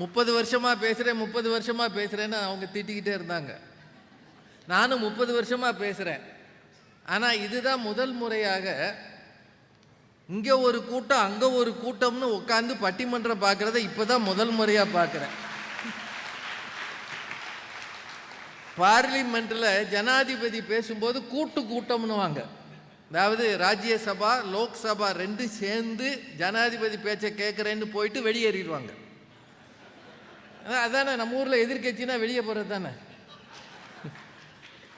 30 வருஷமாக பேசுகிறேன் 30 வருஷமாக பேசுகிறேன்னு அவங்க திட்டிக்கிட்டே இருந்தாங்க. நானும் 30 வருஷமாக பேசுகிறேன். ஆனால் இதுதான் முதல் முறையாக இங்கே ஒரு கூட்டம் அங்கே ஒரு கூட்டம்னு உட்காந்து பட்டிமன்றம் பார்க்குறத இப்போ தான் முதல் முறையாக பார்க்குறேன். பார்லிமெண்ட்டில் ஜனாதிபதி பேசும்போது கூட்டம்னு வாங்க, அதாவது ராஜ்யசபா லோக்சபா ரெண்டும் சேர்ந்து ஜனாதிபதி பேச்சை கேட்குறேன்னு போயிட்டு வெளியேறிடுவாங்க. அதானே நம்ம ஊரில் எதிர்கட்சினா வெளியே போகிறது தானே.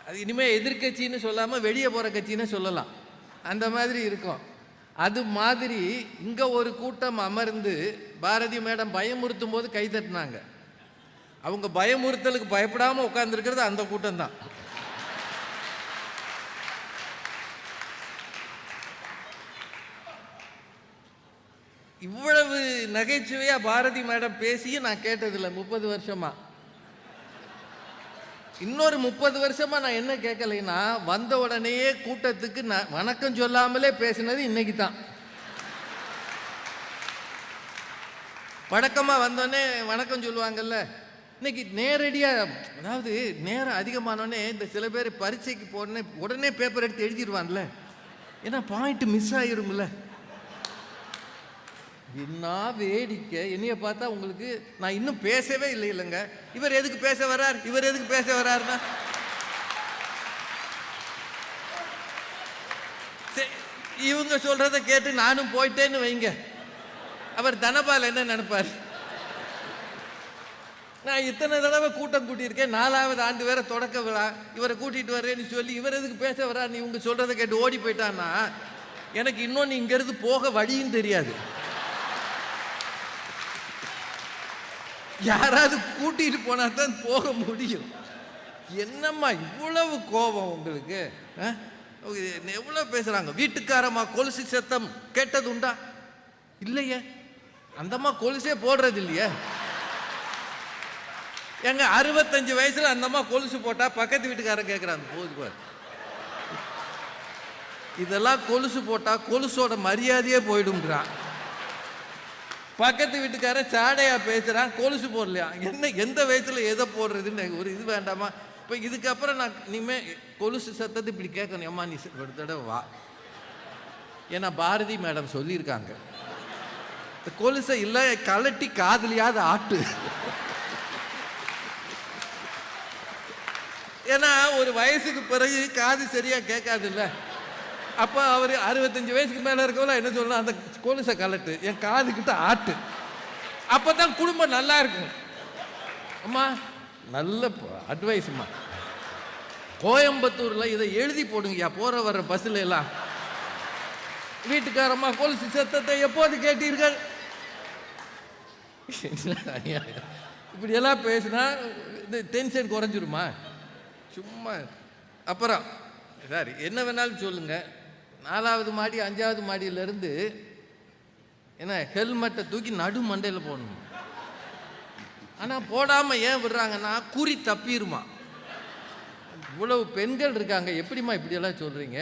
அது இனிமேல் எதிர்கட்சின்னு சொல்லாமல் வெளியே போகிற கட்சின்னு சொல்லலாம். அந்த மாதிரி இருக்கும். அது மாதிரி இங்கே ஒரு கூட்டம் அமர்ந்து பாரதி மேடம் பயமுறுத்தும் போது கை தட்டினாங்க. அவங்க பயமுறுத்தலுக்கு பயப்படாமல் உட்கார்ந்துருக்கிறது அந்த கூட்டம் தான். இவ்வளவு நகைச்சுவையாக பாரதி மேடம் பேசியும் நான் கேட்டதில்லை 30 வருஷமா. இன்னொரு 30 வருஷமா நான் என்ன கேட்கலைன்னா, வந்த உடனேயே கூட்டத்துக்கு நான் வணக்கம் சொல்லாமலே பேசினது இன்னைக்கு தான். வழக்கமாக வந்தோடனே வணக்கம் சொல்லுவாங்கல்ல, இன்னைக்கு நேரடியாக, அதாவது நேரம் அதிகமானோடனே இந்த சில பேர் பரீட்சைக்கு போனே உடனே பேப்பர் எடுத்து எழுதிடுவான்ல, ஏன்னா பாயிண்ட் மிஸ் ஆயிரும்ல. என்ன வேடிக்கை! என்னைய பார்த்தா உங்களுக்கு நான் இன்னும் பேசவே இல்லைங்க, இவர் எதுக்கு பேச வர்றார், இவர் எதுக்கு பேச வர்றாருன்னா, இவங்க சொல்றதை கேட்டு நானும் போயிட்டேன்னு வைங்க, அவர் தனபால் என்ன நினைப்பார்? நான் இத்தனை தடவை கூட்டம் கூட்டியிருக்கேன், 4வது ஆண்டு வேற தொடக்க விழா, இவரை கூட்டிட்டு வர்றேன்னு சொல்லி இவர் எதுக்கு பேச வர்றார், நீ இவங்க சொல்றதை கேட்டு ஓடி போயிட்டான்னா எனக்கு இன்னொன்று இங்கிருந்து போக வழியும் தெரியாது. யாராவது கூட்டிட்டு போனா தான் போக முடியும். என்னம்மா இவ்வளவு கோபம் உங்களுக்கு? எவ்வளவு பேசுறாங்க. வீட்டுக்காரம்மா கொலுசு சத்தம் கேட்டது உண்டா? இல்லையே, அந்தம்மா கொலுசே போடுறது இல்லையே. எங்க 65 வயசுல அந்தம்மா கொலுசு போட்டா பக்கத்து வீட்டுக்காரன் கேட்கறாங்க, போது பாரு, இதெல்லாம் கொலுசு போட்டா கொலுசோட மரியாதையே போயிடும்ன்றான். பக்கத்து வீட்டுக்காரன் சாடையா பேசுறான், கொலுசு போடலையா. என்ன எந்த வயசுல எதை போடுறதுன்னு ஒரு இது வேண்டாமா? இப்போ இதுக்கப்புறம் நான் இனிமே கொலுசு சத்தத்தை இப்படி கேட்கணும், அம்மா நீ ஒரு தடவை வா, ஏன்னா பாரதி மேடம் சொல்லியிருக்காங்க, கொலுசை இல்லை கலட்டி காதலியாத ஆட்டு. ஏன்னா ஒரு வயசுக்கு பிறகு காது சரியா கேட்காது இல்லை. அப்போ அவர் 65 வயசுக்கு மேலே இருக்கவங்கள என்ன சொல்லலாம், அந்த கொலுசை கலட்டு என் காதுகிட்ட ஆட்டு, அப்போ தான் குடும்பம் நல்லா இருக்கும். அம்மா நல்ல அட்வைஸ்மா. கோயம்புத்தூரில் இதை எழுதி போடுங்கய்யா, போகிற வர்ற பஸ்ஸில் எல்லாம். வீட்டுக்காரம்மா கொலுசு சத்தத்தை எப்போது கேட்டீர்கள்? இப்படியெல்லாம் பேசினா இந்த டென்ஷன் குறைஞ்சிருமா? சும்மா. அப்புறம் சார் என்ன வேணாலும் சொல்லுங்க, 4வது மாடி 5வது மாடியிலேருந்து என்ன ஹெல்மெட்டை தூக்கி நடு மண்டையில் போடணும். ஆனால் போடாமல் ஏன் விடுறாங்கன்னா குறி தப்பிடுமா. இவ்வளவு பெண்கள் இருக்காங்க, எப்படிம்மா இப்படியெல்லாம் சொல்கிறீங்க?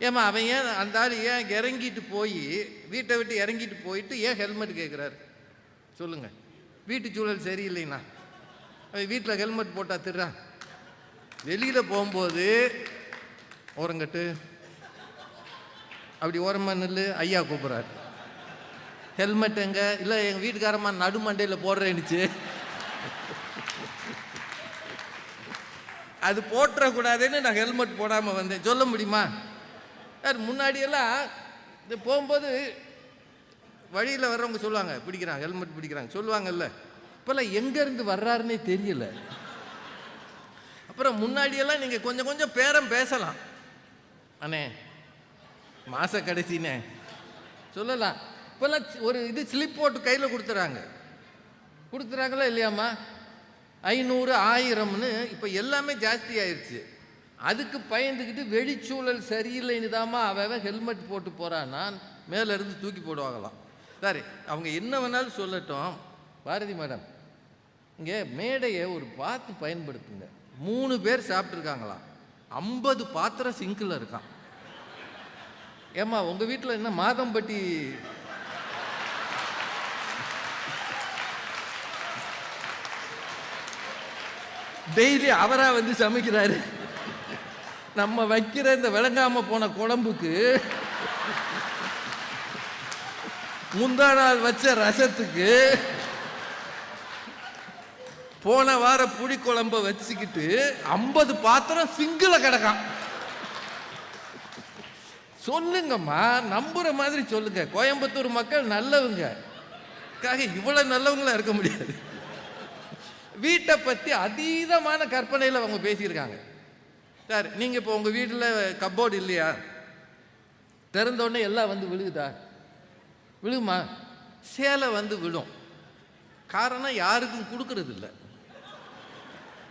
ஏம்மா அவன் ஏன் அந்த ஆள் ஏன் இறங்கிட்டு போய் வீட்டை விட்டு இறங்கிட்டு போயிட்டு ஏன் ஹெல்மெட் கேட்குறாரு சொல்லுங்கள்? வீட்டு சூழல் சரியில்லைண்ணா அவன் வீட்டில் ஹெல்மெட் போட்டால் திடுறான். வெளியில் போகும்போது ஓரங்கட்டு அப்படி ஓரமாக நில்லு, ஐயா கூப்பிட்றாரு. ஹெல்மெட் எங்க? இல்லை எங்கள் வீட்டுக்காரம்மா நடுமண்டையில் போடுறேன்னுச்சு. அது போட்டுறக்கூடாதுன்னு நான் ஹெல்மெட் போடாமல் வந்தேன். சொல்ல முடியுமா? சார் முன்னாடியெல்லாம் இந்த போகும்போது வழியில் வர்றவங்க சொல்லுவாங்க, பிடிக்கிறாங்க ஹெல்மெட் பிடிக்கிறாங்க சொல்லுவாங்கல்ல. இப்போல்லாம் எங்கேருந்து வர்றாருன்னே தெரியல. அப்புறம் முன்னாடியெல்லாம் நீங்கள் கொஞ்சம் கொஞ்சம் பேரம் பேசலாம், அண்ணே மாத கடைசினே சொல்லலாம். இப்போல்லாம் ஒரு இது ஸ்லிப் போட்டு கையில் கொடுத்துறாங்களா இல்லையாம்மா? 500 1000ன்னு இப்போ எல்லாமே ஜாஸ்தி ஆயிடுச்சு. அதுக்கு பயந்துக்கிட்டு வெளிச்சூழல் சரியில்லைன்னு தாம்மா அவன் ஹெல்மெட் போட்டு போகிறான்னா மேலேருந்து தூக்கி போடுவாங்களாம். சரி, அவங்க என்ன வேணாலும் சொல்லட்டும். பாரதி மேடம் இங்கே மேடையை ஒரு பார்த்து பயன்படுத்துங்க. 3 பேர் சாப்பிட்ருக்காங்களாம், 50 பாத்திரம் சிங்கில் இருக்கான். ஏம்மா உங்கள் வீட்டில் என்ன மாதம்பட்டி டெய்லி அவரா வந்து சமைக்கிறாரு. நம்ம வைக்கிற இந்த விளங்காம போன குழம்புக்கு முந்தா நாள் வச்ச ரசத்துக்கு போன வார புளி குழம்ப வச்சுக்கிட்டு 50 பாத்திரம் சிங்கிள கிடக்கான். சொல்லுங்கம்மா, நம்புற மாதிரி சொல்லுங்க. கோயம்புத்தூர் மக்கள் நல்லவங்க, இவ்வளவு நல்லவங்களா இருக்க முடியாது. வீட்டை பத்தி அதீதமான கற்பனையில் அவங்க பேசியிருக்காங்க. சார், நீங்க இப்போ உங்க வீட்டில் கப்போர்டு இல்லையா? திறந்தோடனே எல்லாம் வந்து விழுகுதா? விழுமா? சேலை வந்து விழும். காரணம், யாருக்கும் கொடுக்கறது இல்லை.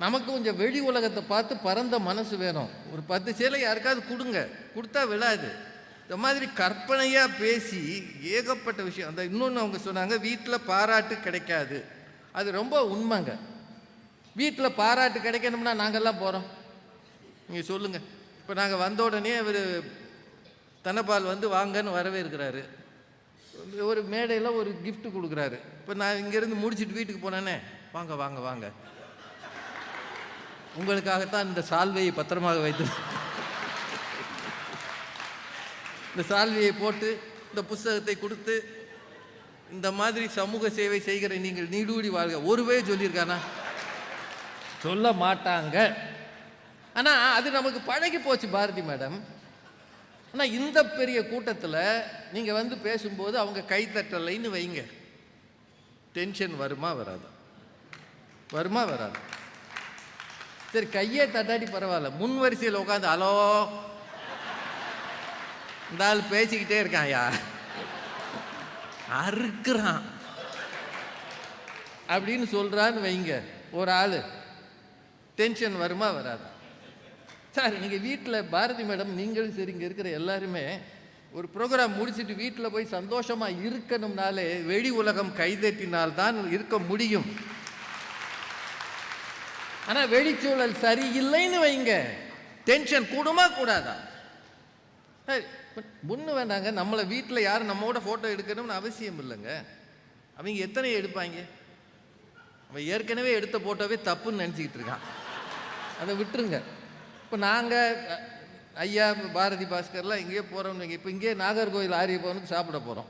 நமக்கு கொஞ்சம் வெளி உலகத்தை பார்த்து பரந்த மனசு வேணும். ஒரு 10 சேலை யாருக்காவது கொடுங்க, கொடுத்தா விழாது. இந்த மாதிரி கற்பனையாக பேசி ஏகப்பட்ட விஷயம். அந்த இன்னொன்று அவங்க சொன்னாங்க, வீட்டில் பாராட்டு கிடைக்காது. அது ரொம்ப உண்மைங்க. வீட்டில் பாராட்டு கிடைக்கணும்னா நாங்கள்லாம் போகிறோம். நீங்கள் சொல்லுங்கள். இப்போ நாங்கள் வந்த உடனே அவர் தனபால் வந்து வாங்கன்னு வரவேற்கிறாரு. ஒரு மேடையில் ஒரு கிஃப்ட் கொடுக்குறாரு. இப்போ நான் இங்கேருந்து முடிச்சுட்டு வீட்டுக்கு போனேன்னே, வாங்க வாங்க வாங்க, உங்களுக்காகத்தான் இந்த சால்வையை பத்திரமாக வைத்து, இந்த சால்வையை போட்டு இந்த புஸ்தகத்தை கொடுத்து, இந்த மாதிரி சமூக சேவை செய்கிற நீங்கள் நீடூடி வாழ்க ஒருவே சொல்லியிருக்கானா? சொல்ல மாட்டாங்க. ஆனால் அது நமக்கு பழகி போச்சு பாரதி மேடம். ஆனால் இந்த பெரிய கூட்டத்தில் நீங்கள் வந்து பேசும்போது அவங்க கைத்தட்டலைன்னு வைங்க, டென்ஷன் வருமா வராது? வருமா வராது? சரி, கையே தட்டாடி பரவாயில்ல, முன் வரிசையில் உட்காந்து ஹலோ இந்த ஆள் பேசிக்கிட்டே இருக்கான், யா அறுக்கிறான் அப்படின்னு சொல்றான்னு வைங்க, ஒரு ஆள் டென்ஷன் வருமா வராது? சார், நீங்கள் வீட்டில் பாரதி மேடம், நீங்களும் சரி, இங்கே இருக்கிற எல்லாருமே ஒரு ப்ரோக்ராம் முடிச்சுட்டு வீட்டில் போய் சந்தோஷமாக இருக்கணும்னாலே வெளி உலகம் கைதட்டினால்தான் இருக்க முடியும். ஆனால் வெளிச்சூழல் சரியில்லைன்னு வைங்க, டென்ஷன் கூடுமா கூடாதா? ஒன்று வேண்டாங்க, நம்மளை வீட்டில் யாரும் நம்மோட ஃபோட்டோ எடுக்கணும்னு அவசியம் இல்லைங்க. அவங்க எத்தனை எடுப்பாங்க? அவன் ஏற்கனவே எடுத்த ஃபோட்டோவே தப்புன்னு நினச்சிக்கிட்டு இருக்கான், அதை விட்டுருங்க. இப்போ நாங்கள் ஐயா பாரதி பாஸ்கர்லாம் எங்கேயோ போகிறோம்னு வைங்க. இப்போ இங்கே நாகர்கோவில் ஆரியப்பவனுக்கு சாப்பிட போகிறோம்.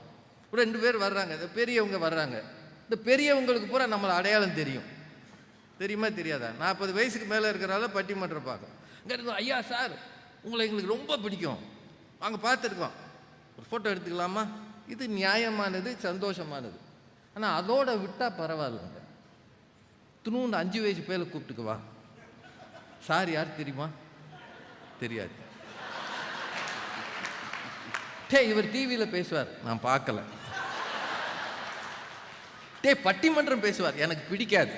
ஒரு 2 பேர் வர்றாங்க, இந்த பெரியவங்க வர்றாங்க. இந்த பெரியவங்களுக்கு பூரா நம்மளை அடையாளம் தெரியும். தெரியுமா தெரியாதா? 40 வயசுக்கு மேலே இருக்கிறால பட்டிமன்றம் பார்க்கும். இங்கே இருக்கும், ஐயா சார் உங்களை எங்களுக்கு ரொம்ப பிடிக்கும், வாங்க பார்த்துருக்கோம், ஒரு ஃபோட்டோ எடுத்துக்கலாமா? இது நியாயமானது, சந்தோஷமானது. ஆனால் அதோட விட்டால் பரவாயில்லைங்க. திரும்ப 5 வயசு பேரை கூப்பிட்டுக்குவா, சார் யார் தெரியுமா? தெரியாது. இவர் டிவியில் பேசுவார், நான் பார்க்கல. பட்டிமன்றம் பேசுவார், எனக்கு பிடிக்காது.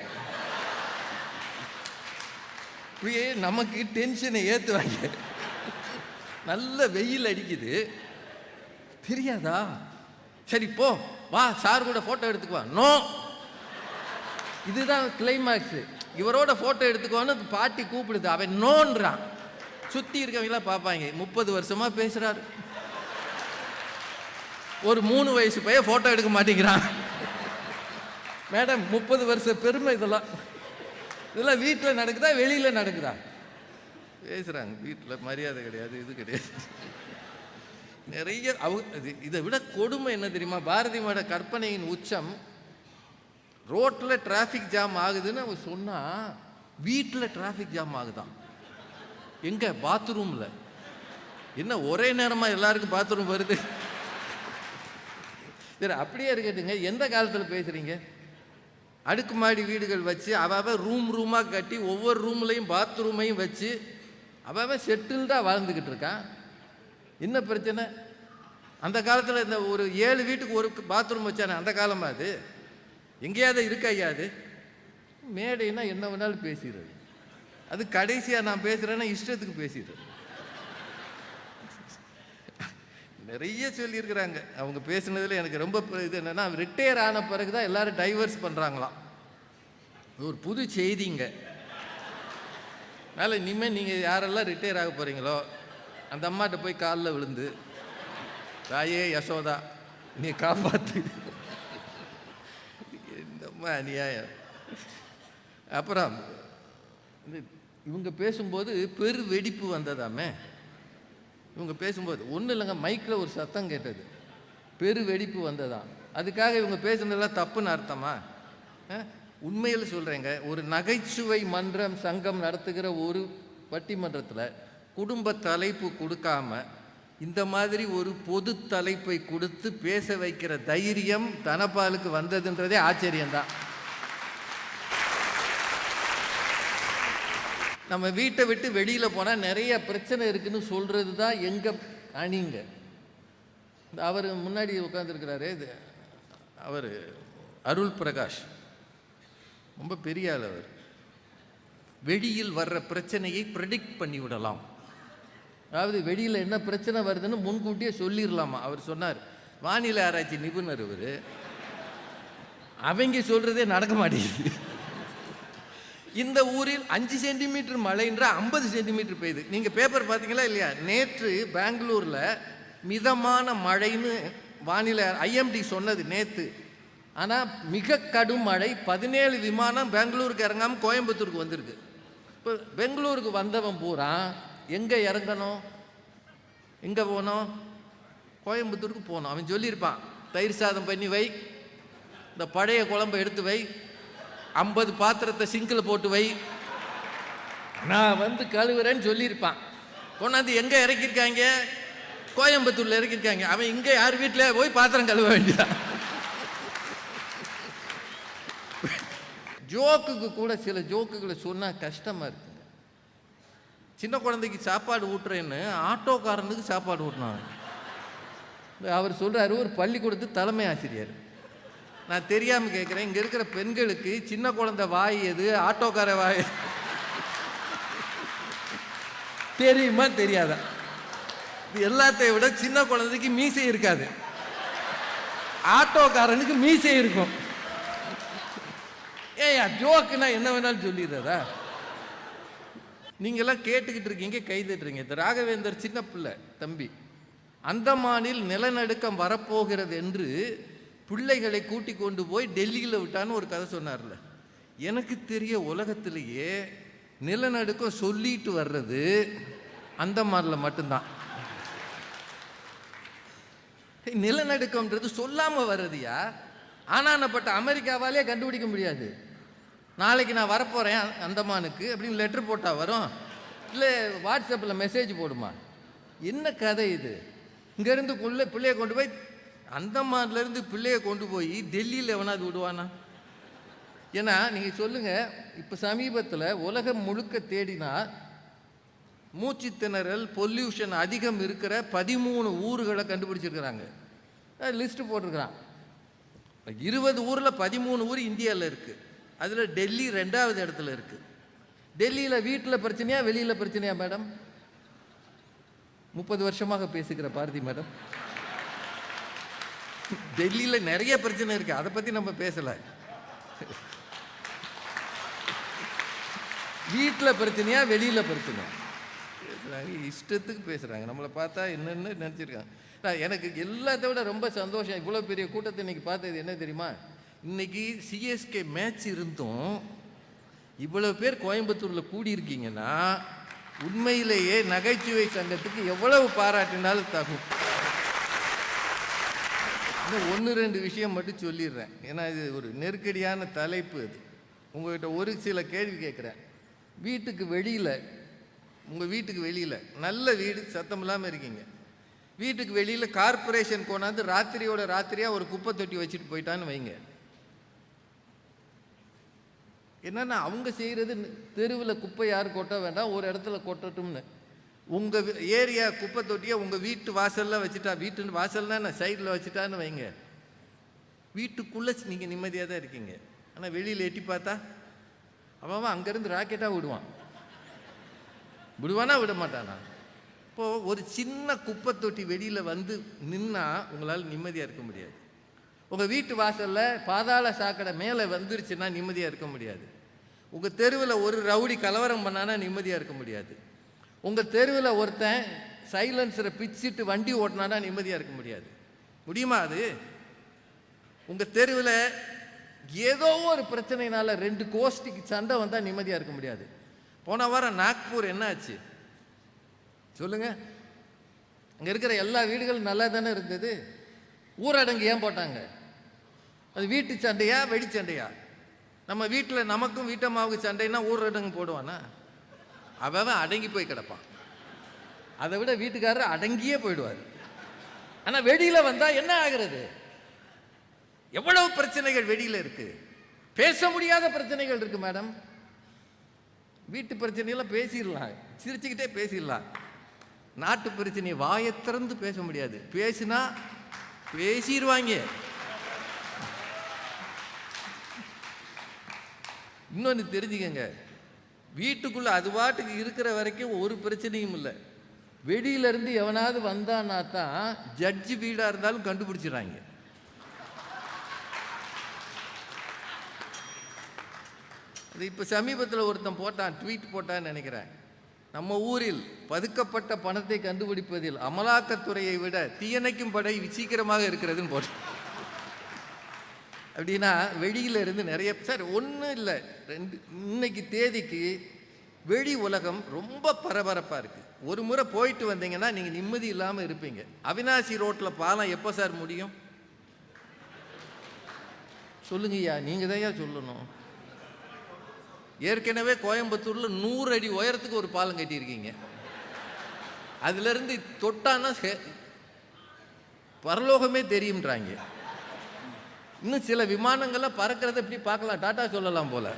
இப்படியே நமக்கு டென்ஷனை ஏற்றுவாங்க. நல்ல வெயில் அடிக்குது, தெரியாதா? சரி போ வா, சார் கூட ஃபோட்டோ எடுத்துக்குவா. நோ, இதுதான் கிளைமேக்ஸ். இவரோட ஃபோட்டோ எடுத்துக்குவான்னு பாட்டி கூப்பிடுது, அவன் நோன்றான். சுற்றி இருக்கவங்களாம் பார்ப்பாங்க, 30 வருஷமா பேசுகிறாரு, ஒரு 3 வயசு பையன் ஃபோட்டோ எடுக்க மாட்டேங்கிறான். மேடம், 30 வருஷ பெருமை இதெல்லாம். இதெல்லாம் வீட்டில் நடக்குதா வெளியில் நடக்குதா? பேசுகிறாங்க, வீட்டில் மரியாதை கிடையாது, இது கிடையாது, நிறைய. இதை விட கொடுமை என்ன தெரியுமா? பாரதியோட கற்பனையின் உச்சம், ரோட்டில் டிராஃபிக் ஜாம் ஆகுதுன்னு அவங்க சொன்னால் வீட்டில் டிராஃபிக் ஜாம் ஆகுதான். எங்கே? பாத்ரூமில். என்ன ஒரே நேரமாக எல்லாருக்கும் பாத்ரூம் வருது? சரி, அப்படியே இருக்கட்டுங்க, எந்த காலத்தில் பேசுகிறீங்க? அடுக்குமாடி வீடுகள் வச்சு அவ ரூம் ரூமாக கட்டி ஒவ்வொரு ரூம்லையும் பாத்ரூமையும் வச்சு அவ செட்டில்டாக வாழ்ந்துக்கிட்டு இருக்கான். என்ன பிரச்சனை? அந்த காலத்தில் இந்த ஒரு 7 வீட்டுக்கு ஒரு பாத்ரூம் வச்சானே, அந்த காலமா அது? எங்கேயாவது இருக்கா? ஐயாது மேடைன்னா என்ன வேணாலும் பேசிடுறது. அது கடைசியாக நான் பேசுகிறேன்னா இஷ்டத்துக்கு பேசிடுறது. நிறைய சொல்லியிருக்கிறாங்க. அவங்க பேசுனதில் எனக்கு ரொம்ப இது என்னென்னா, ரிட்டையர் ஆன பிறகு தான் எல்லோரும் டைவர்ஸ் பண்ணுறாங்களாம். ஒரு புது செய்திங்க. அதனால் இனிமேல் நீங்கள் யாரெல்லாம் ரிட்டையர் ஆக போகிறீங்களோ அந்த அம்மாட்ட போய் காலில் விழுந்து, தாயே யசோதா நீ காப்பாற்று, என்னம்மா அநியாயம். அப்புறம் இவங்க பேசும்போது பெரு வெடிப்பு வந்ததாமே. இவங்க பேசும்போது ஒன்றும் இல்லைங்க, மைக்கில் ஒரு சத்தம் கேட்டது, பெரு வெடிப்பு வந்ததாம். அதுக்காக இவங்க பேசுனதெல்லாம் தப்புன்னு அர்த்தமா? உண்மையில் சொல்கிறேங்க, ஒரு நகைச்சுவை மன்றம் சங்கம் நடத்துகிற ஒரு பட்டிமன்றத்தில் குடும்ப தலைப்பு கொடுக்காம இந்த மாதிரி ஒரு பொது தலைப்பை கொடுத்து பேச வைக்கிற தைரியம் தனபாலுக்கு வந்ததுன்றதே ஆச்சரியம்தான். நம்ம வீட்டை விட்டு வெளியில் போனால் நிறைய பிரச்சனை இருக்குன்னு சொல்கிறது தான் எங்கள் அணிங்க. அவர் முன்னாடி உட்காந்துருக்கிறாரு, அவர் அருள் பிரகாஷ், ரொம்ப பெரிய ஆள். அவர் வெளியில் வர்ற பிரச்சனையை ப்ரெடிக்ட் பண்ணி விடலாம். அதாவது வெளியில் என்ன பிரச்சனை வருதுன்னு முன்கூட்டியே சொல்லிடலாமா. அவர் சொன்னார், வானிலை ஆராய்ச்சி நிபுணர் அவர், அவங்க சொல்கிறதே நடக்க மாட்டேங்குது. இந்த ஊரில் 5 சென்டிமீட்டர் மழைன்ற 50 சென்டிமீட்டர் பெய்யுது. நீங்கள் பேப்பர் பார்த்தீங்களா இல்லையா? நேற்று பெங்களூரில் மிதமான மழைன்னு வானிலை ஐஎம்டி சொன்னது நேற்று. ஆனால் மிக கடும் மழை, 17 விமானம் பெங்களூருக்கு இறங்காமல் கோயம்புத்தூருக்கு வந்திருக்கு. இப்போ பெங்களூருக்கு வந்தவன் பூரா எங்கே இறங்கணும், எங்கே போனோம்? கோயம்புத்தூருக்கு போனோம். அவன் சொல்லியிருப்பான், தயிர் சாதம் பண்ணி வை, இந்த பழைய குழம்பை எடுத்து வை, 50 பாத்திரத்தை சிங்கில் போட்டு வை, நான் வந்து கழுவுறேன்னு சொல்லியிருப்பான். கொண்டாந்து எங்கே இறக்கியிருக்காங்க? கோயம்புத்தூரில் இறக்கியிருக்காங்க. அவன் இங்கே யார் வீட்டில் போய் பாத்திரம் கழுவ வேண்டியதான். ஜோக்குக்கு கூட சில ஜோக்குகளை சொன்னால் கஷ்டமாக இருக்குங்க. சின்ன குழந்தைக்கு சாப்பாடு ஊட்டுறேன்னு ஆட்டோக்காரனுக்கு சாப்பாடு ஊட்டினாங்க. அவர் சொல்கிறாரு, ஒரு பள்ளிக்கூடத்து தலைமை ஆசிரியர். நான் தெரியாமல் கேட்குறேன், இங்கே இருக்கிற பெண்களுக்கு சின்ன குழந்தை வாய் எது, ஆட்டோக்கார வாய் தெரியுமா தெரியாதா? இது எல்லாத்தையும் விட சின்ன குழந்தைக்கு மீசை இருக்காது, ஆட்டோக்காரனுக்கு மீசை இருக்கும். ஏயா ஜோக்குன்னா என்ன வேணாலும் சொல்லிடுறதா? நீங்களாம் கேட்டுக்கிட்டு இருக்கீங்க, கைதட்டுறீங்க. இந்த ராகவேந்தர் சின்ன பிள்ளை தம்பி, அந்தமானில் நிலநடுக்கம் வரப்போகிறது என்று பிள்ளைகளை கூட்டி கொண்டு போய் டெல்லியில் விட்டான்னு ஒரு கதை சொன்னார்ல. எனக்கு தெரிய உலகத்திலேயே நிலநடுக்கம் சொல்லிட்டு வர்றது அந்தமானில் மட்டும்தான். நிலநடுக்கம்ன்றது சொல்லாமல் வர்றதுயா. ஆனானப்பட்ட அமெரிக்காவாலே கண்டுபிடிக்க முடியாது. நாளைக்கு நான் வரப்போகிறேன் அந்தமானுக்கு அப்படின்னு லெட்டர் போட்டால் வரும், இல்லை வாட்ஸ்அப்பில் மெசேஜ் போடுமா? என்ன கதை இது? இங்கேருந்து பிள்ளையை கொண்டு போய் அந்தமான்லேருந்து பிள்ளையை கொண்டு போய் டெல்லியில் எவனாவது விடுவானா? ஏன்னா நீங்கள் சொல்லுங்கள், இப்போ சமீபத்தில் உலகம் முழுக்க தேடினா மூச்சு திணறல் பொல்யூஷன் அதிகம் இருக்கிற 13 ஊர்களை கண்டுபிடிச்சிருக்கிறாங்க. லிஸ்ட்டு போட்டிருக்கிறான். 20 ஊரில் 13 ஊர் இந்தியாவில் இருக்குது. அதில் டெல்லி 2வது இடத்துல இருக்குது. டெல்லியில் வீட்டில் பிரச்சனையா வெளியில் பிரச்சனையா மேடம்? 30 வருஷமாக பேசுகிற பாரதி மேடம், டெல்லியில் நிறைய பிரச்சனை இருக்குது, அதை பற்றி நம்ம பேசலை. வீட்டில் பிரச்சனையா வெளியில் பிரச்சனை? இஷ்டத்துக்கு பேசுகிறாங்க. நம்மளை பார்த்தா என்னென்னு நினச்சிருக்காங்க. எனக்கு எல்லாத்த விட ரொம்ப சந்தோஷம், இவ்வளோ பெரிய கூட்டத்தை இன்றைக்கி பார்த்தது என்ன தெரியுமா? இன்றைக்கி சிஎஸ்கே மேட்ச் இருந்தும் இவ்வளோ பேர் கோயம்புத்தூரில் கூடியிருக்கீங்கன்னா உண்மையிலேயே நகைச்சுவை சங்கத்துக்கு எவ்வளவு பாராட்டினாலும் தகும். இன்னும் 1-2 விஷயம் மட்டும் சொல்லிடுறேன், ஏன்னா இது ஒரு நெருக்கடியான தலைப்பு. அது உங்கள்கிட்ட ஒரு சில கேள்வி கேட்குறேன். வீட்டுக்கு வெளியில், உங்கள் வீட்டுக்கு வெளியில் நல்ல வீடு, சத்தம் இல்லாமல் இருக்கீங்க, வீட்டுக்கு வெளியில் கார்பரேஷன் கொண்டாந்து ராத்திரியோட ராத்திரியாக ஒரு குப்பை தொட்டி வச்சுட்டு போயிட்டான்னு வைங்க. என்னென்னா அவங்க செய்கிறது, தெருவில் குப்பை யாரும் கொட்ட வேண்டாம், ஒரு இடத்துல கொட்டட்டும்னு. உங்கள் ஏரியா குப்பை தொட்டியை உங்கள் வீட்டு வாசலில் வச்சுட்டா, வீட்டு வாசல்னா என்ன சைடில் வச்சுட்டான்னு வைங்க, வீட்டுக்குள்ளே நீங்கள் நிம்மதியாக தான் இருக்கீங்க. ஆனால் வெளியில் எட்டி பார்த்தா அவன் அங்கேருந்து ராக்கெட்டாக விடுவானா விட மாட்டானா? இப்போது ஒரு சின்ன குப்பை தொட்டி வெளியில் வந்து நின்னா உங்களால் நிம்மதியாக இருக்க முடியாது. உங்கள் வீட்டு வாசலில் பாதாள சாக்கடை மேலே வந்துருச்சுன்னா நிம்மதியாக இருக்க முடியாது. உங்கள் தெருவில் ஒரு ரவுடி கலவரம் பண்ணானா நிம்மதியாக இருக்க முடியாது. உங்கள் தெருவில் ஒருத்தன் சைலன்சரை பிச்சுட்டு வண்டி ஓட்டினானா நிம்மதியாக இருக்க முடியாது. முடியுமா அது? உங்கள் தெருவில் ஏதோ ஒரு பிரச்சனைனால 2 கோஷ்டிக்கு சண்டை வந்தால் நிம்மதியாக இருக்க முடியாது. போன வாரம் நாக்பூர் என்ன ஆச்சு சொல்லுங்க? அங்கே இருக்கிற எல்லா வீடுகளும் நல்லா தானே இருந்தது. ஊரடங்கு ஏன் போட்டாங்க? அது வீட்டு சண்டையா வெடி சண்டையா? நம்ம வீட்டில் நமக்கும் வீட்டம்மாவுக்கு சண்டைன்னா ஊரடங்கு போடுவானா? அவன் அடங்கி போய் கிடப்பான். அதை விட வீட்டுக்காரர் அடங்கியே போயிடுவார். ஆனால் வெடியில் வந்தால் என்ன ஆகிறது? எவ்வளவு பிரச்சனைகள் வெளியில் இருக்கு. பேச முடியாத பிரச்சனைகள் இருக்கு மேடம். வீட்டு பிரச்சனையெல்லாம் பேசிடலாம், சிரிச்சுக்கிட்டே பேசிடலாம். நாட்டு பிரச்சனையை வாயை திறந்து பேச முடியாது. பேசினா பேசிடுவாங்க. இன்னொன்று தெரிஞ்சுக்கங்க, வீட்டுக்குள்ள அது பாட்டுக்கு இருக்கிற வரைக்கும் ஒரு பிரச்சனையும் இல்லை. வெளியிலேருந்து எவனாவது வந்தான்னா தான் ஜட்ஜி வீடாக இருந்தாலும் கண்டுபிடிச்சிடறாங்க. அது இப்போ சமீபத்தில் ஒருத்தன் போட்டான், ட்வீட் போட்டான்னு நினைக்கிறேன். நம்ம ஊரில் பதுக்கப்பட்ட பணத்தை கண்டுபிடிப்பதில் அமலாக்கத்துறையை விட தீயணைக்கும் படை சீக்கிரமாக இருக்கிறதுன்னு போட்டான். அப்படின்னா வெளியில இருந்து நிறைய சார் ஒன்றும் இல்லை, இன்னைக்கு தேதிக்கு வெளி உலகம் ரொம்ப பரபரப்பாக இருக்குது. ஒரு முறை போயிட்டு வந்தீங்கன்னா நீங்கள் நிம்மதி இல்லாமல் இருப்பீங்க. அவினாசி ரோட்டில் பாலம் எப்போ சார் முடியும் சொல்லுங்கய்யா, நீங்கள் தான் சொல்லணும். ஏற்கனவே கோயம்புத்தூரில் 100 அடி உயரத்துக்கு ஒரு பாலம் கட்டியிருக்கீங்க. அதுலேருந்து தொட்டானா பரலோகமே தெரியும்ன்றாங்க. இன்னும் சில விமானங்கள்லாம் பறக்கிறத எப்படி பார்க்கலாம், டாட்டா சொல்லலாம் போல.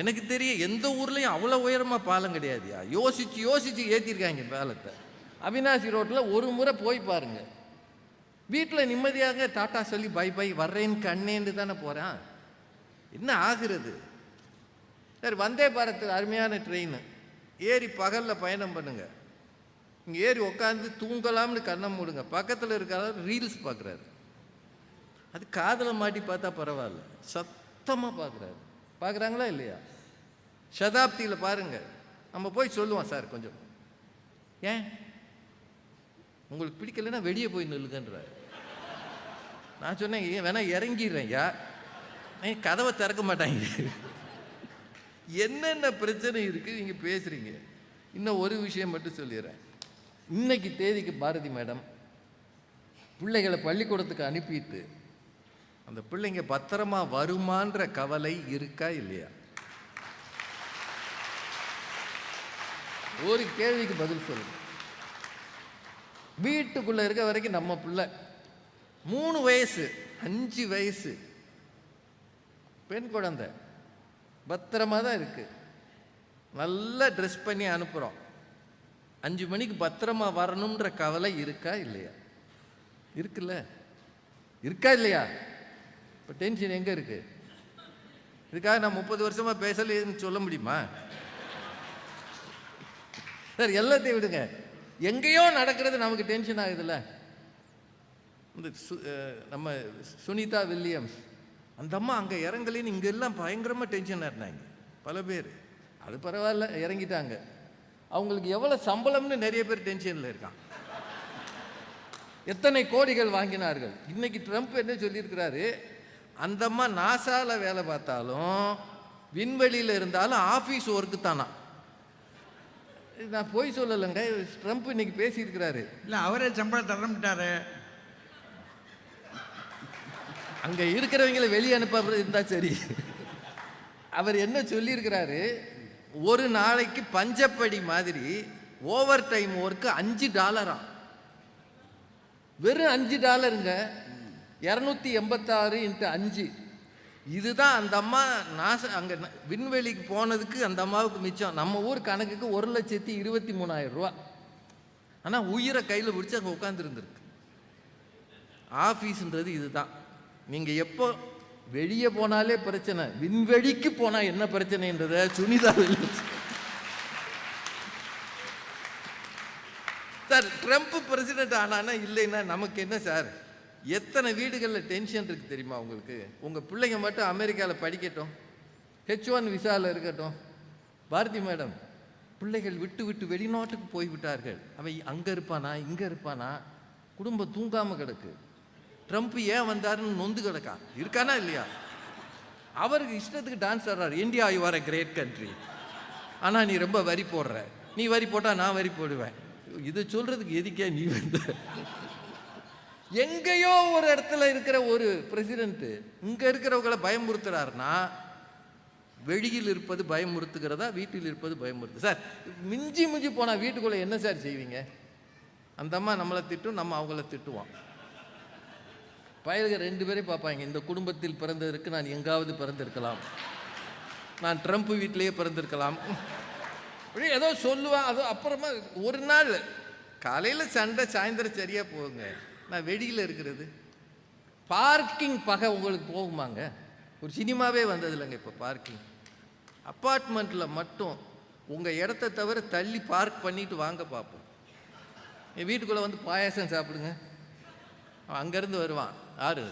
எனக்கு தெரியும் எந்த ஊர்லேயும் அவ்வளோ உயரமாக பாலம் கிடையாதுயா. யோசிச்சு யோசிச்சு ஏற்றிருக்காங்க பாலத்தை. அவினாசி ரோட்டில் ஒரு முறை போய் பாருங்க. வீட்டில் நிம்மதியாக டாட்டா சொல்லி பை பை வர்றேன்னு கண்ணேன்னு தானே போகிறான். என்ன ஆகுறது சார்? வந்தே பாரத் அருமையான ட்ரெயின், ஏறி பகலில் பயணம் பண்ணுங்க. இங்கே ஏறி உட்காந்து தூங்கலாம்னு கண்ணை மூடுங்க, பக்கத்தில் இருக்கிற ரீல்ஸ் பார்க்குறாரு. அது காதில் மாட்டி பார்த்தா பரவாயில்ல, சத்தமாக பார்க்குறாரு. பார்க்குறாங்களா இல்லையா? சதாப்தியில் பாருங்க, நம்ம போய் சொல்லுவோம் சார் கொஞ்சம் ஏன் உங்களுக்கு பிடிக்கலைன்னா வெளியே போய் நில்லுங்கன்றார். நான் சொன்னேன் வேணா இறங்கிடுறேன். யா கதவை திறக்க மாட்டாங்க. என்னென்ன பிரச்சனை இருக்குது நீங்கள் பேசுகிறீங்க. இன்னும் ஒரு விஷயம் மட்டும் சொல்லிடுறேன். இன்னைக்கு தேதிக்கு பாரதி மேடம் பிள்ளைகளை பள்ளிக்கூடத்துக்கு அனுப்பிட்டு அந்த பிள்ளைங்க பத்திரமா வருமான்ற கவலை இருக்கா இல்லையா? ஒரு கேள்விக்கு பதில் சொல்லுங்க. வீட்டுக்குள்ள இருக்க வரைக்கும் நம்ம பிள்ளை 3 வயசு 5 வயசு பெண் குழந்தை பத்திரமா தான் இருக்கு. நல்லா ட்ரெஸ் பண்ணி அனுப்புகிறோம். 5 மணிக்கு பத்திரமா வரணுன்ற கவலை இருக்கா இல்லையா? இருக்குல்ல, இருக்கா இல்லையா? இப்போ டென்ஷன் எங்கே இருக்கு? இதுக்காக நான் 30 வருஷமாக பேசலன்னு சொல்ல முடியுமா சார்? எல்லாத்தையும் விடுங்க, எங்கேயோ நடக்கிறது நமக்கு டென்ஷன் ஆகுதுல்ல. இந்த நம்ம சுனிதா வில்லியம்ஸ் அந்த அம்மா அங்கே இறங்கலின்னு இங்கே எல்லாம் பயங்கரமாக டென்ஷனாக இருந்தாங்க பல பேர். அது பரவாயில்ல, இறங்கிட்டாங்க. அவங்களுக்கு எவ்வளோ சம்பளம்னு நிறைய பேர் டென்ஷனில் இருக்கான். எத்தனை கோடிகள் வாங்கினார்கள். இன்னைக்கு ட்ரம்ப் என்ன சொல்லியிருக்கிறாரு, அந்த அம்மா நாசாவில் வேலை பார்த்தாலும் விண்வெளியில் இருந்தாலும் ஆஃபீஸ் ஒர்க்கு தானா. நான் போய் சொல்லலைங்க, ட்ரம்ப் இன்னைக்கு பேசியிருக்கிறாரு. இல்லை அவரே சம்பளம் தரமிட்டாரு. அங்கே இருக்கிறவங்களை வெளியே அனுப்ப இருந்தா சரி. அவர் என்ன சொல்லியிருக்கிறாரு, ஒரு நாளைக்கு பஞ்சப்படி மாதிரி ஓவர் டைம் ஒர்க்கு $5. வெறும் $5ங்க. 286 × 5. இதுதான் அந்த அம்மா நாச அங்கே விண்வெளிக்கு போனதுக்கு அந்த அம்மாவுக்கு மிச்சம். நம்ம ஊர் கணக்குக்கு 1,23,000 ரூபா. ஆனால் உயிரை கையில் பிடிச்சி அங்கே உட்காந்துருந்துருக்கு. ஆஃபீஸுன்றது இதுதான். நீங்கள் எப்போ வெளியே போனாலே பிரச்சனை, விண்வெளிக்கு போனால் என்ன பிரச்சனைன்றத சுனிதா சார். ட்ரம்ப் பிரசிடென்ட் ஆனானா இல்லைன்னா நமக்கு என்ன சார்? எத்தனை வீடுகளில் டென்ஷன் இருக்குது தெரியுமா உங்களுக்கு? உங்கள் பிள்ளைங்க மட்டும் அமெரிக்காவில் படிக்கட்டும், H1 விசாவில் இருக்கட்டும். பாரதி மேடம் பிள்ளைகள் விட்டு விட்டு வெளிநாட்டுக்கு போய்விட்டார்கள். அவை அங்கே இருப்பானா இங்கே இருப்பானா, குடும்பம் தூங்காமல் கிடக்கு. ட்ரம்ப் ஏன் வந்தாருன்னு நொந்து கிடக்கா இருக்கானா இல்லையா? அவருக்கு இஷ்டத்துக்கு டான்ஸ் ஆடுறாரு. India you are a great country. ஆனால் நீ ரொம்ப வரி போடுற, நீ வரி போட்டால் நான் வரி போடுவேன். இதை சொல்கிறதுக்கு எதுக்கே நீ வந்த? எங்கேயோ ஒரு இடத்துல இருக்கிற ஒரு பிரசிடென்ட் இங்கே இருக்கிறவங்களை பயமுறுத்துறாருன்னா, வெளியில் இருப்பது பயமுறுத்துகிறதா, வீட்டில் இருப்பது பயமுறுத்து? சார், மிஞ்சி மிஞ்சி போனால் வீட்டுக்குள்ளே என்ன சார் செய்வீங்க? அந்த அம்மா நம்மளை திட்டும், நம்ம அவங்கள திட்டுவோம். பயலுக 2 பேரையும் பார்ப்பாங்க. இந்த குடும்பத்தில் பிறந்ததற்கு நான் எங்காவது பிறந்திருக்கலாம், நான் ட்ரம்ப் வீட்டிலேயே பிறந்திருக்கலாம், ஏதோ சொல்லுவான். அது அப்புறமா ஒரு நாள் காலையில் சண்டை, சாயந்தரம் சரியாக போகுங்க. நான் வெளியில் இருக்கிறது பார்க்கிங் பகை உங்களுக்கு போகுமாங்க? ஒரு சினிமாவே வந்தது இல்லைங்க இப்போ பார்க்கிங். அப்பார்ட்மெண்ட்டில் மட்டும் உங்கள் இடத்த தவிர தள்ளி பார்க் பண்ணிட்டு வாங்க பார்ப்போம். என் வீட்டுக்குள்ளே வந்து பாயாசம் சாப்பிடுங்க, அவன் அங்கேருந்து வருவான். யாரு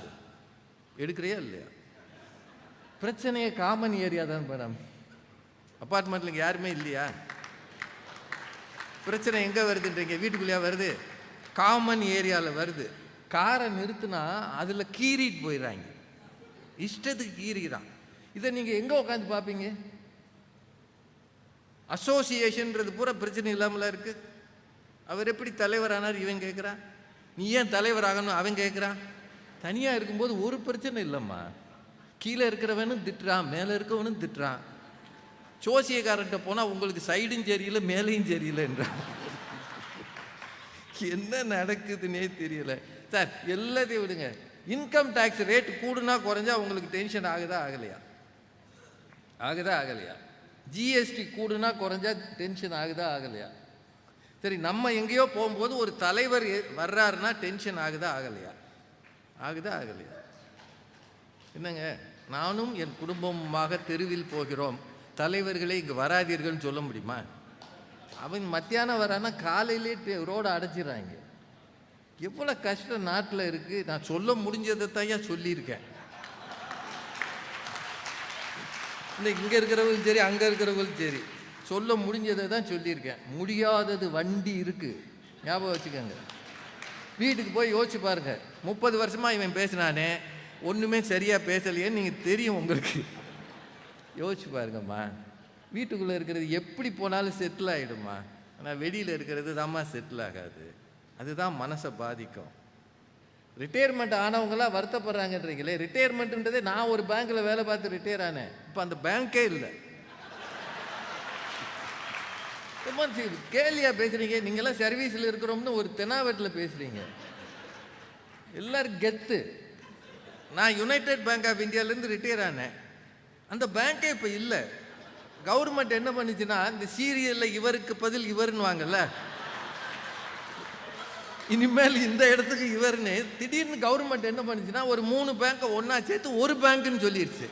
எடுக்கிறியா இல்லையா? பிரச்சனையே காமன் ஏரியா தான் மேடம். அப்பார்ட்மெண்ட்டில் இங்கே யாருமே இல்லையா? பிரச்சனை எங்கே வருதுன்றீங்க? வீட்டுக்குள்ளேயா வருது? காமன் ஏரியாவில் வருது. காரை நிறுத்தினா அதில் கீறிட்டு போயிடுறாங்க, இஷ்டத்துக்கு கீறிக்கிறான். இதை நீங்கள் எங்கே உட்காந்து பார்ப்பீங்க? அசோசியேஷன்றது பூரா பிரச்சனை இல்லாமலாம் இருக்குது. அவர் எப்படி தலைவரானார் இவன் கேட்குறான், நீ ஏன் தலைவராகணும் அவன் கேட்குறான். தனியாக இருக்கும்போது ஒரு பிரச்சனை இல்லைம்மா. கீழே இருக்கிறவனும் திட்டுறான், மேலே இருக்கவனும் திட்டுறான். சோசியக்காரன்ட்ட போனால் உங்களுக்கு சைடும் சரியில்லை மேலேயும் சரியில்லைன்றான். என்ன நடக்குதுன்னே தெரியல சார். எல்லாத்தையும் விடுங்க. இன்கம் டேக்ஸ் ரேட் கூடுனா குறைஞ்சா உங்களுக்கு டென்ஷன் ஆகுதா ஆகலையா? ஆகுதா ஆகலையா? ஜிஎஸ்டி கூடுனா குறைஞ்சா டென்ஷன் ஆகுதா ஆகலையா? சரி, நம்ம எங்கேயோ போகும்போது ஒரு தலைவர் வர்றாருன்னா டென்ஷன் ஆகுதா ஆகலையா? ஆகுதா ஆகலையா? என்னங்க, நானும் என் குடும்பமாக தெருவில் போகிறோம், தலைவர்களே இங்கே வராதீர்கள்னு சொல்ல முடியுமா? அவன் மத்தியானம் வரானா காலையிலே ரோடு அடைச்சிடுறாங்க. எவ்வளோ கஷ்டம் நாட்டில் இருக்குது. நான் சொல்ல முடிஞ்சதை தான் சொல்லியிருக்கேன். இல்லை, இங்கே இருக்கிறவங்களும் சரி அங்கே இருக்கிறவங்களும் சரி, சொல்ல முடிஞ்சதை தான் சொல்லியிருக்கேன். முடியாதது வண்டி இருக்குது, ஞாபகம் வச்சுக்கோங்க. வீட்டுக்கு போய் யோசிச்சு பாருங்க. 30 வருஷமாக இவன் பேசினானே, ஒன்றுமே சரியாக பேசலையேன்னு நீங்கள் தெரியும் உங்களுக்கு. யோசிச்சு பாருங்கம்மா. வீட்டுக்குள்ளே இருக்கிறது எப்படி போனாலும் செட்டில் ஆகிடுமா. ஆனால் வெளியில் இருக்கிறது தான்மா செட்டில் ஆகாது. அதுதான் மனசை பாதிக்கும். ரிட்டையர்மெண்ட் ஆனவங்களாம் வருத்தப்படுறாங்கன்றீங்களே. ரிட்டையர்மெண்ட்டுன்றதே, நான் ஒரு பேங்க்கில் வேலை பார்த்து ரிட்டையர் ஆனேன், இப்போ அந்த பேங்க்கே இல்லை. கேலியாக பேசுகிறீங்க. நீங்களாம் சர்வீஸில் இருக்கிறோம்னு ஒரு தெனாவட்டில் பேசுகிறீங்க. எல்லாரும் கெத்து. நான் யுனைடெட் பேங்க் ஆஃப் இந்தியாவிலேருந்து ரிட்டையர் ஆனேன். அந்த பேங்க்கே இப்போ இல்லை. கவர்மெண்ட் என்ன பண்ணுச்சுன்னா, இந்த சீரியலில் இவருக்கு பதில் இவருன்னு வாங்கல்ல, இனிமேல் இந்த இடத்துக்கு இவர்னு திடீர்னு கவர்மெண்ட் என்ன பண்ணுச்சுன்னா, ஒரு 3 பேங்க்கை ஒன்றா சேர்த்து ஒரு பேங்க்குன்னு சொல்லிடுச்சு.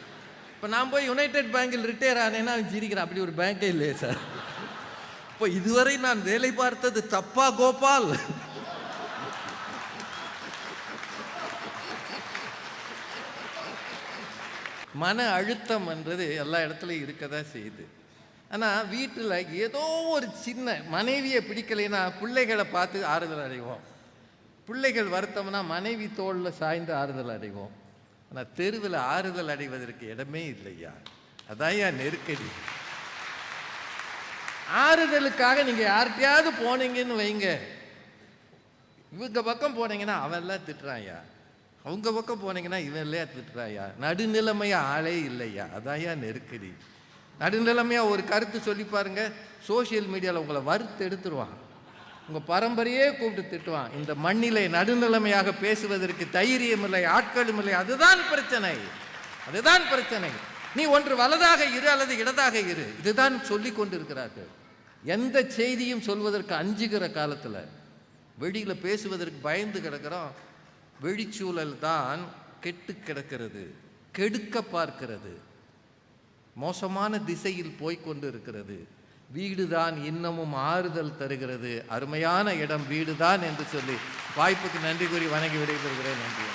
இப்போ நான் போய் யுனைடெட் பேங்கில் ரிட்டையர் ஆனேன்னா அவன் சிரிக்கிறான், அப்படி ஒரு பேங்க்கே இல்லையே சார். இப்போ இதுவரை நான் வேலை பார்த்தது தப்பா கோபால்? மன அழுத்தம் என்றது எல்லா இடத்துலையும் இருக்க தான் செய்யுது. ஆனால் வீட்டில் ஏதோ ஒரு சின்ன மனைவியை பிடிக்கலைன்னா பிள்ளைகளை பார்த்து ஆறுதல் அடைவோம். பிள்ளைகள் வருத்தம்னா மனைவி தோளில் சாய்ந்து ஆறுதல் அடைவோம். ஆனால் தெருவில் ஆறுதல் அடைவதற்கு இடமே இல்லையா? அதான் நெருக்கடி. ஆறுதலுக்காக நீங்கள் யார்கிட்டையாவது போனீங்கன்னு வைங்க, இவங்க பக்கம் போனீங்கன்னா அவெல்லாம் திட்டுறாயா, அவங்க பக்கம் போனீங்கன்னா இவன் இல்லையா திட்டுறாயா. நடுநிலைமையா ஆளே இல்லையா? அதாயா நெருக்கடி. நடுநிலைமையா ஒரு கருத்து சொல்லி பாருங்க, சோசியல் மீடியாவில் உங்களை வறுத்து எடுத்துருவான், உங்கள் பரம்பரையே கூப்பிட்டு திட்டுவான். இந்த மண்ணிலே நடுநிலைமையாக பேசுவதற்கு தைரியம் இல்லை, ஆட்களும் இல்லை. அதுதான் பிரச்சனை, அதுதான் பிரச்சனை. நீ ஒன்று வலதாக இரு அல்லது இடதாக இரு, இதுதான் சொல்லி கொண்டிருக்கிறார்கள். எந்த செய்தியும் சொல்வதற்கு அஞ்சுகிற காலத்தில், வெளியில் பேசுவதற்கு பயந்து கிடக்கிறோம். வெளிச்சூழல் தான் கெட்டு கிடக்கிறது, கெடுக்க பார்க்கிறது, மோசமான திசையில் போய்கொண்டு இருக்கிறது. வீடுதான் இன்னமும் ஆறுதல் தருகிறது. அருமையான இடம் வீடுதான் என்று சொல்லி வாய்ப்புக்கு நன்றி கூறி வணங்கி விடைபெறுகிறேன். நன்றி.